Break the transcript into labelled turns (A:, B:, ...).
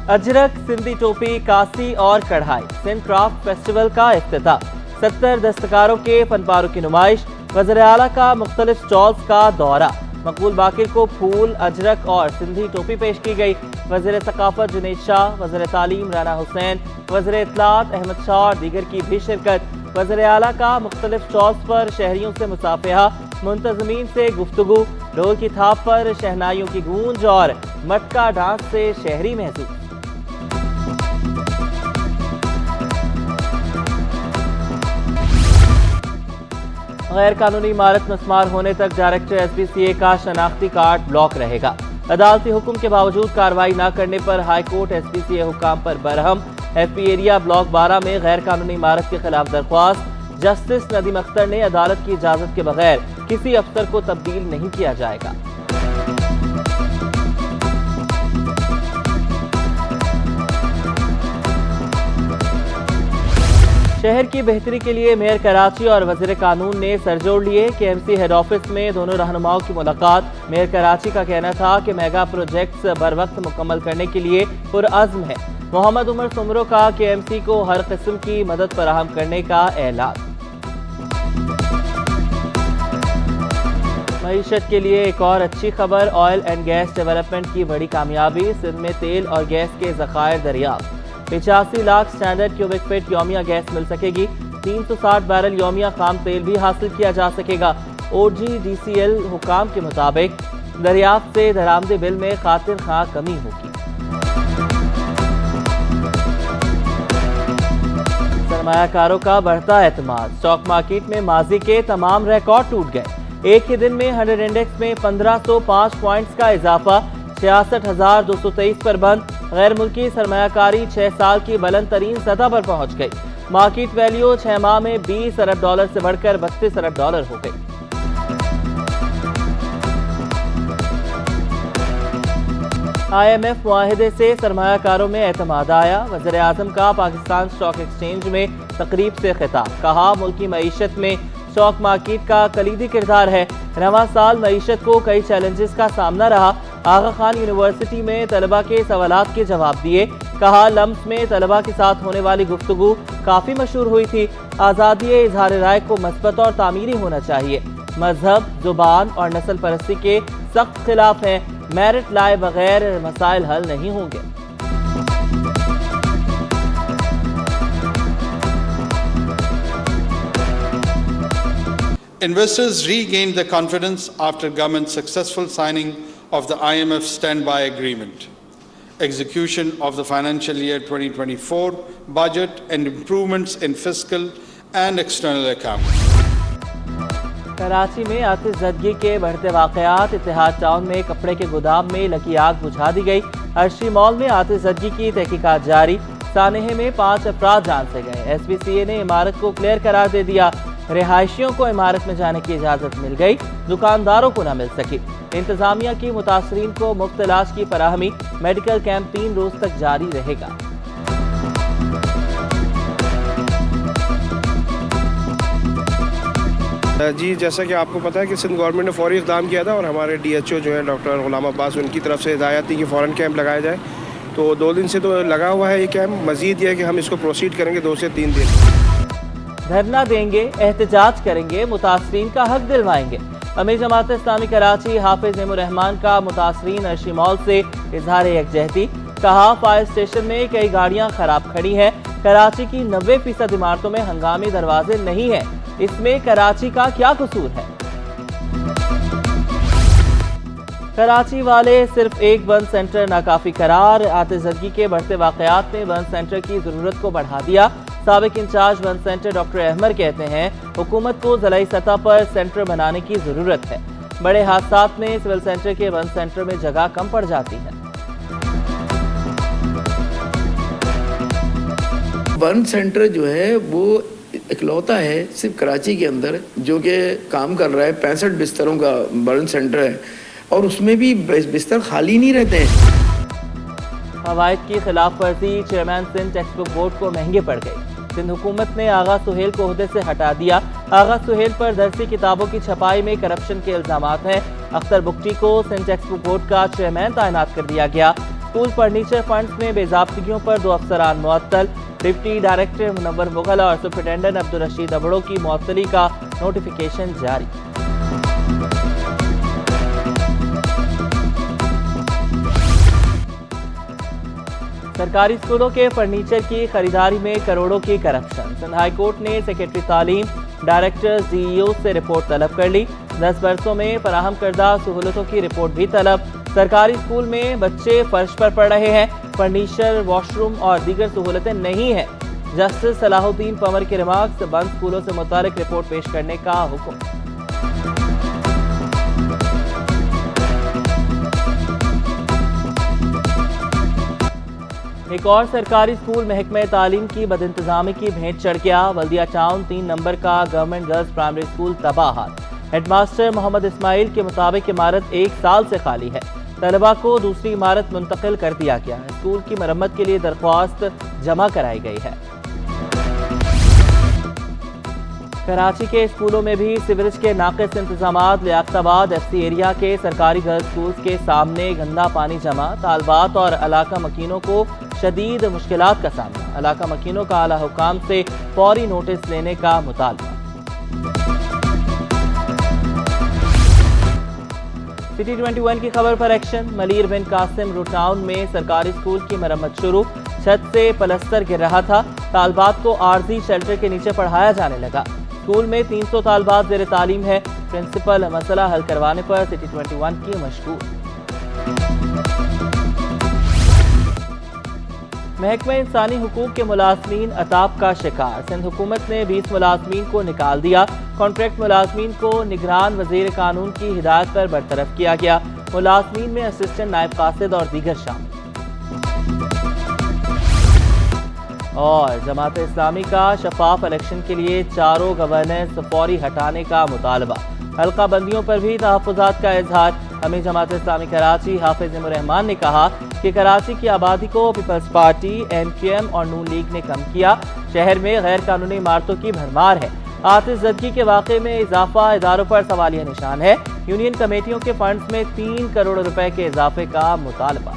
A: अजरक, सिंधी टोपी, कासी और कढ़ाई, सिंध क्राफ्ट फेस्टिवल का इफ्तिताह। 70 दस्तकारों के फनपारों की नुमाइश। वज़ीर आला का मुख्तलिफ स्टॉल्स का दौरा। मकबूल बाकिर को फूल, अजरक और सिंधी टोपी पेश की गई। वज़ीर सकाफत जुनैद शाह, वज़ीर तालीम राना हुसैन, वज़ीर इत्तलात अहमद शाह और दीगर की भी शिरकत। वज़ीर आला का मुख्तलिफ स्टॉल्स पर शहरियों से मुसाफिहा, मुंतज़मीन से गुफ्तगू, ढोल की थाप पर शहनाइयों की गूंज और मटका डांस से शहरी महसूस। गैर कानूनी इमारत मस्मार होने तक डायरेक्टर SPCA का शनाख्ती कार्ड ब्लॉक रहेगा। अदालती हुक्म के बावजूद कार्रवाई न करने पर हाई कोर्ट SPCA हुक्म पर बरहम। FP एरिया ब्लॉक 12 में गैर कानूनी इमारत के खिलाफ दरख्वास्त। जस्टिस नदीम अख्तर ने अदालत की इजाजत के बगैर किसी अफसर को तब्दील नहीं किया जाएगा। शहर की बेहतरी के लिए मेयर कराची और वज़ीर कानून ने सरजोड़ लिए। KMC हेड ऑफिस में दोनों रहनुमाओं की मुलाकात। मेयर कराची का कहना था कि मेगा प्रोजेक्ट्स बर वक्त मुकम्मल करने के लिए पुरअज़्म है। मोहम्मद उमर सुमरो का KMC को हर किस्म की मदद फराहम करने का ऐलान। मईशत के लिए एक और अच्छी खबर, ऑयल एंड गैस डेवलपमेंट की बड़ी कामयाबी। सिंध में तेल और गैस के ज़खायर दरियाफ्त। 85 लाख स्टैंडर्ड क्यूबिक फीट योमिया गैस मिल सकेगी। 360 बैरल योमिया खाम तेल भी हासिल किया जा सकेगा। OGDCL हुकाम के मुताबिक दरियाफ्त से दरामदी बिल में खातिर खां कमी होगी। सरमायाकारों का बढ़ता एतमाद। स्टॉक मार्केट में माजी के तमाम रिकॉर्ड टूट गए। एक ही दिन में 100 इंडेक्स में 1505 पॉइंट्स का इजाफा। 66,223 पर बंद। गैर मुल्की सरमायाकारी 6 साल की बुलंद तरीन सतह पर पहुंच गई। मार्केट वैल्यू 6 माह में 20 अरब डॉलर से बढ़कर 32 अरब डॉलर हो गई। IMF मुआहिदे से सरमायाकारों में एतमाद आया। वज़ीर आज़म का पाकिस्तान स्टॉक एक्सचेंज में तकरीब से खिताब। कहा, मुल्की मईशत में स्टॉक मार्केट का कलीदी किरदार है। रवां साल मईशत को कई चैलेंजेस का सामना रहा। आगा खान यूनिवर्सिटी में तलबा के सवालात के जवाब दिए। कहा, लम्स में तलबा के साथ होने वाली गुफ्तगू काफ़ी मशहूर हुई थी। आज़ादी इजहार राय को मस्बत और तामीरी होना चाहिए। मजहब, जुबान और नस्ल परस्ती के सख्त खिलाफ हैं। मेरिट लाए बगैर मसाइल हल नहीं होंगे।
B: Investors regained their confidence after government's successful signing of the IMF standby agreement, execution of the financial year 2024 budget and improvements in fiscal and external accounts.
A: Karachi में आतिशज़दगी के बढ़ते वाक़यात। इत्तेहाद टाउन में कपड़े के गोदाम में लगी आग बुझा दी गई। अर्शी मॉल में आतिशज़दगी की तहकीकात जारी। सानेहे में 5 अफराद जान से गए। SPCA ने इमारत को क्लियर करार दे दिया। रिहायशियों को इमारत में जाने की इजाज़त मिल गई, दुकानदारों को न मिल सकी। इंतजामिया की मुतासरीन को मुफ्त इलाज की फराहमी। मेडिकल कैंप 3 रोज तक जारी रहेगा।
C: जी, जैसा कि आपको पता है कि सिंध गवर्नमेंट ने फौरी इक़दाम किया था और हमारे DHO जो है डॉक्टर गुलाम अब्बास, उनकी तरफ से हिदायत थी कि फ़ौरन कैंप लगाया जाए। तो 2 दिन से तो लगा हुआ है ये कैंप। मज़ीद ये है कि हम इसको प्रोसीड करेंगे 2 से 3 दिन।
A: धरना देंगे, एहतजाज करेंगे, मुतासरीन का हक दिलवाएंगे। अमीर जमात इस्लामी कराची हाफिज नेमुर रहमान का मुतासरीन अर्शी मॉल से इजहार यकजहती। कहा, फायर स्टेशन में कई गाड़ियां खराब खड़ी हैं। कराची की 90% इमारतों में हंगामी दरवाजे नहीं है। इसमें कराची का क्या कसूर है? कराची वाले सिर्फ एक बंद सेंटर नाकाफी करार। आतिशज़दगी के बढ़ते वाक़यात ने बंद सेंटर की ज़रूरत को बढ़ा दिया। साबिक इंचार्ज बंद सेंटर डॉक्टर अहमर कहते हैं, हुकूमत को ज़िलाई सतह पर सेंटर बनाने की ज़रूरत है। बड़े हादसात में सिविल सेंटर के बंद सेंटर में जगह कम पड़ जाती है।
D: बर्न सेंटर जो है वो इकलौता है सिर्फ कराची के अंदर जो कि काम कर रहा है। 65 बिस्तरों का बर्न सेंटर है और उसमें भी बिस्तर खाली नहीं रहते हैं।
A: कवायद की खिलाफ वर्जी। Chairman Sindh text book board को महंगे पड़ गई। सिंध हुकूमत ने आगा सुहेल को ओहदे से हटा दिया। आगा सुहेल पर दरसी किताबों की छपाई में करप्शन के इल्जामात हैं। अख्तर बुकटी को सिंध टेक्स्ट बुक बोर्ड का चेयरमैन तैनात कर दिया गया। स्कूल फर्नीचर फंड्स में बेजाब्तियों पर 2 अफसरान मुअत्तल। डिप्टी डायरेक्टर मुनव्वर मुगल और सुपरिटेंडेंट अब्दुल रशीद अबड़ो की मुअत्तली का नोटिफिकेशन जारी। सरकारी स्कूलों के फर्नीचर की खरीदारी में करोड़ों की करप्शन। सिंध हाई कोर्ट ने सेक्रेटरी तालीम, डायरेक्टर, सीईओ से रिपोर्ट तलब कर ली। 10 बरसों में फराहम करदा सहूलतों की रिपोर्ट भी तलब। सरकारी स्कूल में बच्चे फर्श पर पढ़ रहे हैं, फर्नीचर, वॉशरूम और दीगर सहूलतें नहीं हैं। जस्टिस सलाहुद्दीन पंवर के रिमार्क्स, बंद स्कूलों से मुतालिक रिपोर्ट पेश करने का हुक्म। एक और सरकारी स्कूल महकमे तालीम की बदइंतजामी की भेंट चढ़ गया। बल्दिया टाउन 3 नंबर का गवर्नमेंट गर्ल्स प्राइमरी स्कूल तबाह। हेडमास्टर मोहम्मद इस्माइल के मुताबिक इमारत 1 साल से खाली है। तलबा को दूसरी इमारत मुंतकिल कर दिया गया है। स्कूल की मरम्मत के लिए दरख्वास्त जमा कराई गई है। कराची के स्कूलों में भी सिवरेज के नाक़िस इंतजामात। लियाकताबाद एफसी एरिया के सरकारी गर्ल्स स्कूल्स के सामने गंदा पानी जमा। तालबात और इलाका मकीनों को शदीद मुश्किलात का सामना। इलाका मकीनों का आला हुकाम से फौरी नोटिस लेने का मुतालबा। सिटी 21 की खबर पर एक्शन। मलीर बिन कासिम रोड टाउन में सरकारी स्कूल की मरम्मत शुरू। छत से पलस्तर गिर रहा था। तालबात को आरजी शेल्टर के नीचे पढ़ाया जाने लगा। स्कूल में 300 तालबात ज़ेर तालीम है। प्रिंसिपल मसला हल करवाने पर सिटी 21 की मशगूल। महकमे इंसानी हुकूक के मुलाजमीन अताब का शिकार। सिंध हुकूमत ने 20 मुलाजमीन को निकाल दिया। कॉन्ट्रैक्ट मुलाजमीन को निगरान वजीर कानून की हिदायत पर बरतरफ किया गया। मुलाजमीन में असिस्टेंट नायब कासिद और दीगर शामिल। और जमात इस्लामी का शफाफ इलेक्शन के लिए चारों गवर्नर्स फौरी हटाने का मुतालबा। हल्का बंदियों पर भी तहफ़्फ़ुज़ात का इजहार। अमीर जमात इस्लामी कराची हाफिज रहमान ने कहा कि कराची की आबादी को पीपल्स पार्टी, MQM और नून लीग ने कम किया। शहर में गैर कानूनी इमारतों की भरमार है। आतिशज़दगी के वाक़े में इजाफा इदारों पर सवालिया निशान है। यूनियन कमेटियों के फंड्स में 3 करोड़ रुपए के इजाफे का मुतालबा।